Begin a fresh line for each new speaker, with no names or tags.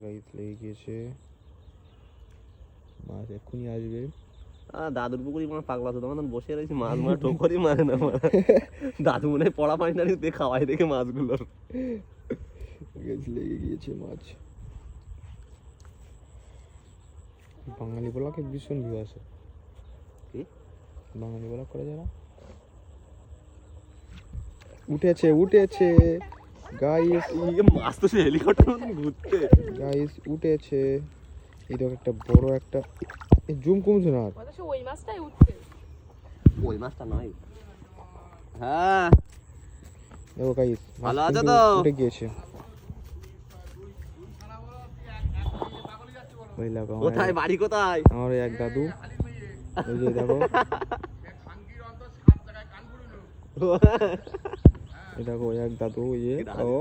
Guys লেগে গিয়েছে, মাছ এক্ষুনি আসবে।
দাদুর পুকুরি মানে পাগলা তো তখন বসে রয়েছি, মাছ মারা টোকরই মারে না। দাদু মনে হয় পড়া পানি টানি দিয়ে খাওয়াই দেখে মাছগুলোর।
গাইস লেগে গিয়েছে মাছ। বাঙালি বলাকে ভীষণ ভিউ আসে।
কি
বাঙালি বলা করে যারা উঠেছে উঠেছে গাইস,
মাছ তো সে হেলিকপ্টার মতন ঘুরতে।
গাইস উঠেছে। এই দেখো একটা বড় একটা, জুম কমছে না আর।
ওই মাছটাই উঠছে।
ওই মাছটা নয়। হ্যাঁ
দেখো গাইস
ভালো আছো তো?
উঠে গিয়েছে। ওই লাগো
কোথায় বাড়ি কোথায়?
আমার এক দাদু, এই যে দেখো, এই দেখো এক দাদু, এই যে ও